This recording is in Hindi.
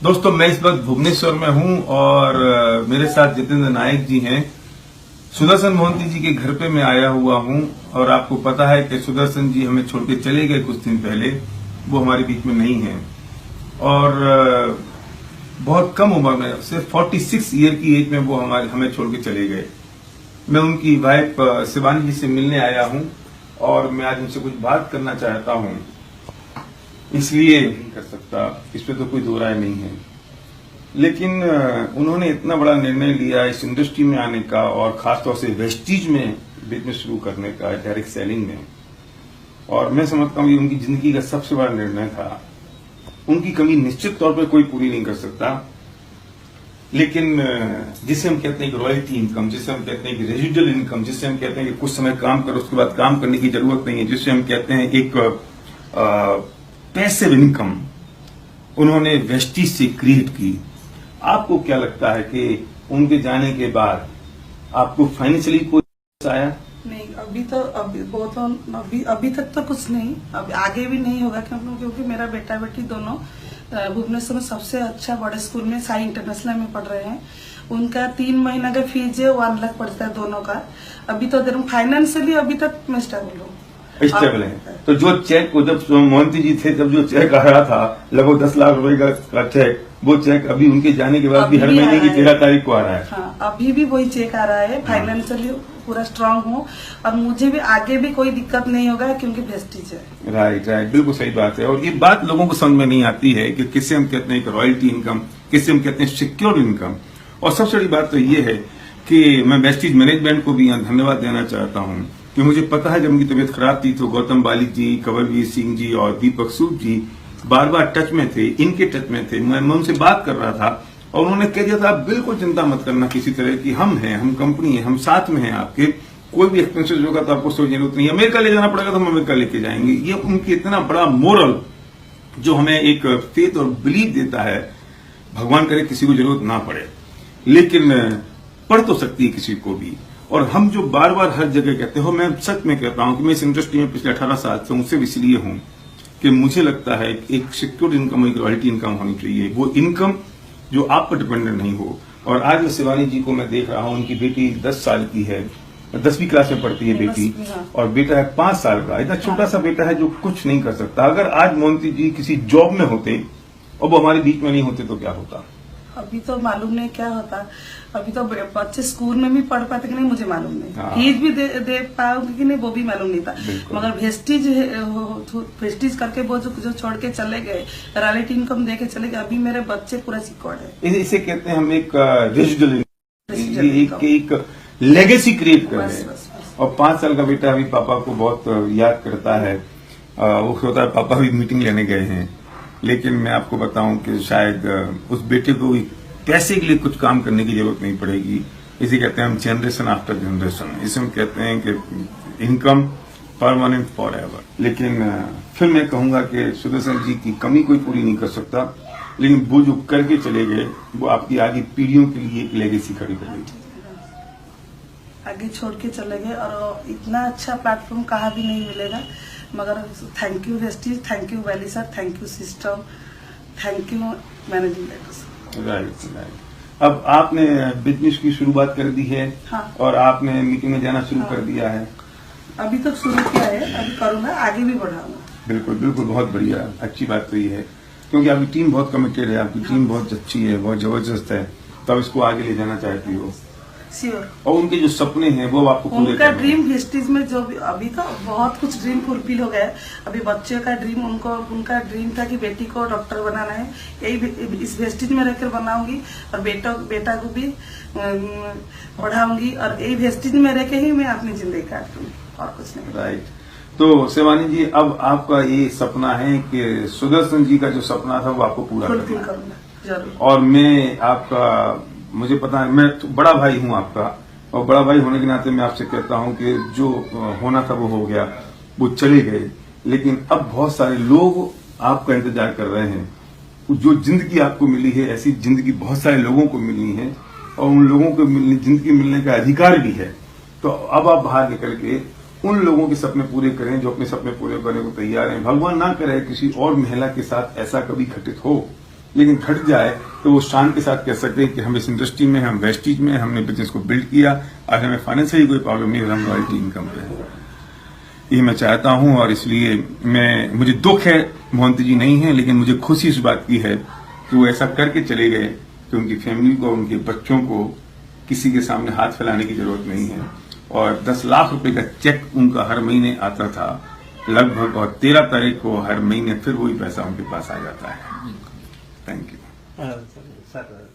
दोस्तों, मैं इस वक्त भुवनेश्वर में हूं और मेरे साथ जितेंद्र नायक जी हैं। सुदर्शन मोहंती जी के घर पे मैं आया हुआ हूं और आपको पता है कि सुदर्शन जी हमें छोड़ के चले गए कुछ दिन पहले। वो हमारे बीच में नहीं है और बहुत कम उम्र में, सिर्फ 46 ईयर की एज में वो हमें छोड़ के चले गए। मैं उनकी वाइफ शिवानी जी से मिलने आया हूं और मैं आज उनसे कुछ बात करना चाहता हूं, इसलिए नहीं कर सकता, इस पे तो कोई दो राय नहीं है। लेकिन उन्होंने इतना बड़ा निर्णय लिया इस इंडस्ट्री में आने का और खासतौर से वेस्टीज में बिजनेस शुरू करने का, डायरेक्ट सेलिंग में, और मैं समझता हूँ ये उनकी जिंदगी का सबसे बड़ा निर्णय था। उनकी कमी निश्चित तौर पर कोई पूरी नहीं कर सकता, लेकिन जिसे हम कहते हैं कि रॉयल्टी इनकम, जिसे हम कहते हैं कि रेजिडुअल इनकम, जिसे हम कहते हैं कि कुछ समय काम करो उसके बाद काम करने की जरूरत नहीं है, जिसे हम कहते हैं एक पैसिव इनकम, उन्होंने वेस्टीज से क्रिएट की। आपको क्या लगता है कि उनके जाने के बाद आपको फाइनेंशियली कोई आया? नहीं, अभी तक तो कुछ नहीं, अब आगे भी नहीं होगा क्योंकि मेरा बेटा बेटी दोनों भुवनेश्वर में सबसे अच्छा बड़े स्कूल में साई इंटरनेशनल में पढ़ रहे हैं। उनका 3 महीना का फीस है, 1 लाख पड़ता है दोनों का। अभी तो फाइनेंशियली अभी तक मैं स्टेबल हूँ, स्टेबल है। तो जो चेक को जब मोहंती जी थे, जब जो चेक आ रहा था लगभग 10 लाख रुपए का चेक, वो चेक अभी उनके जाने के बाद भी हर महीने की 13 तारीख को आ रहा है। हाँ, अभी भी वही चेक आ रहा है। फाइनेंशियली पूरा स्ट्रांग हूँ और मुझे भी आगे भी कोई दिक्कत नहीं होगा क्योंकि वेस्टीज है। राइट, बिल्कुल सही बात है। और ये बात लोगों को समझ में नहीं आती है कि किसे हम कहते हैं रॉयल्टी इनकम, किसे हम कहते हैं सिक्योर इनकम। और सबसे बड़ी बात तो ये है कि मैं वेस्टीज मैनेजमेंट को भी यहाँ धन्यवाद देना चाहता हूँ कि मुझे पता है जब उनकी तबीयत खराब थी तो गौतम बाली जी, कंवरवीर सिंह जी और दीपक सूद जी बार बार टच में थे, इनके टच में थे। मैं उनसे बात कर रहा था और उन्होंने कह दिया था आप बिल्कुल चिंता मत करना किसी तरह की, हम हैं, हम कंपनी है, हम साथ में हैं आपके, कोई भी एक्सपेंसेस होगा तो आपको सोचने की जरूरत नहीं है। अमेरिका ले जाना पड़ेगा तो हम अमेरिका लेके जाएंगे। ये उनकी इतना बड़ा मोरल जो हमें एक फेथ और बिलीव देता है। भगवान करे किसी को जरूरत ना पड़े, लेकिन पड़ तो सकती है किसी को भी। और हम जो बार बार हर जगह कहते हो, मैं सच में कहता हूं कि मैं इस इंडस्ट्री में पिछले 18 साल से हूं, सिर्फ इसलिए हूं कि मुझे लगता है एक सिक्योर इनकम, एक रॉयल्टी इनकम होनी चाहिए। वो इनकम जो आप पर डिपेंडेंट नहीं हो। और आज मैं शिवानी जी को मैं देख रहा हूं, उनकी बेटी 10 साल की है, 10वीं क्लास में पढ़ती है बेटी, और बेटा है 5 साल का। इतना छोटा सा बेटा है जो कुछ नहीं कर सकता। अगर आज मोहंती जी किसी जॉब में होते और वो हमारे बीच में नहीं होते तो क्या होता? अभी तो मालूम नहीं क्या होता। अभी तो बच्चे स्कूल में भी पढ़ पाते कि नहीं मुझे मालूम नहीं, फीस भी दे पाओगे कि नहीं वो भी मालूम नहीं था। मगर वेस्टीज करके वो जो छोड़ के चले गए, रॉयल्टी इनकम दे के चले गए, अभी मेरे बच्चे पूरा सिक्योर्ड है। इसे कहते हैं हम एक रेजिडुअल, एक लेगेसी क्रिएट कर रहे हैं। और 5 साल का बेटा अभी पापा को बहुत याद करता है। वो होता है पापा भी मीटिंग लेने गए हैं, लेकिन मैं आपको बताऊं कि शायद उस बेटे को पैसे के लिए कुछ काम करने की जरूरत नहीं पड़ेगी। इसे कहते हैं हम जनरेशन आफ्टर जनरेशन, इसे हम कहते हैं कि इनकम परमानेंट फॉर एवर। लेकिन फिर मैं कहूंगा कि सुदर्शन जी की कमी कोई पूरी नहीं कर सकता, लेकिन वो जो करके चले गए वो आपकी आगे पीढ़ियों के लिए एक लेगेसी खड़ी कर गई, आगे छोड़ के चले गए। और इतना अच्छा प्लेटफॉर्म कहाँ भी नहीं मिलेगा। मगर thank you Vestige, thank you valley sir, thank you system, thank you managing director. Right. अब आपने बिजनेस की शुरुआत कर दी है। हाँ। और आपने मीटिंग में जाना शुरू कर दिया है। अभी तक शुरू किया है, अभी करूंगा, आगे भी बढ़ाऊंगा। बिल्कुल बिल्कुल, बहुत बढ़िया, अच्छी बात तो ये है क्योंकि आपकी टीम बहुत कमिटेड है, आपकी टीम बहुत अच्छी है, बहुत जबरदस्त है, तो आप इसको आगे ले जाना चाहती हो। श्योर। और उनके जो सपने हैं वो आपको पूरे उनका ड्रीम वेस्टीज में जो भी अभी तो बहुत कुछ ड्रीम फुलफिल हो गया है। अभी बच्चे का ड्रीम, उनका ड्रीम था कि बेटी को डॉक्टर बनाना है, यही इस वेस्टीज में रहकर बनाऊंगी और बेटा को भी पढ़ाऊंगी और यही वेस्टीज में रह के ही मैं अपनी जिंदगी काटूंगी और कुछ नहीं। राइट। तो शिवानी जी, अब आपका ये सपना है कि सुदर्शन जी का जो सपना था वो आपको पूरा फुलफिल करूंगा जरूर। और मैं आपका, मुझे पता है, मैं तो बड़ा भाई हूं आपका, और बड़ा भाई होने के नाते मैं आपसे कहता हूं कि जो होना था वो हो गया, वो चले गए, लेकिन अब बहुत सारे लोग आपका इंतजार कर रहे हैं। जो जिंदगी आपको मिली है, ऐसी जिंदगी बहुत सारे लोगों को मिली है और उन लोगों को जिंदगी मिलने का अधिकार भी है। तो अब आप बाहर निकल के उन लोगों के सपने पूरे करें जो अपने सपने पूरे करने को तैयार हैं। भगवान ना करे किसी और महिला के साथ ऐसा कभी घटित हो, लेकिन घट जाए तो वो शान के साथ कह सकते हैं कि हम इस इंडस्ट्री में, हम वेस्टिज में, हमने बिजनेस को बिल्ड किया, आज हमें फाइनेंशियली कोई प्रॉब्लम नहीं है, हम रॉयल्टी इनकम पे हैं। ये मैं चाहता हूं और इसलिए मुझे दुख है मोहंती जी नहीं है, लेकिन मुझे खुशी इस बात की है कि वो ऐसा करके चले गए कि उनकी फैमिली को, उनके बच्चों को किसी के सामने हाथ फैलाने की जरूरत नहीं है। और 10 लाख रुपए का चेक उनका हर महीने आता था लगभग, और 13 तारीख को हर महीने फिर वही पैसा उनके पास आ जाता है। Thank you sir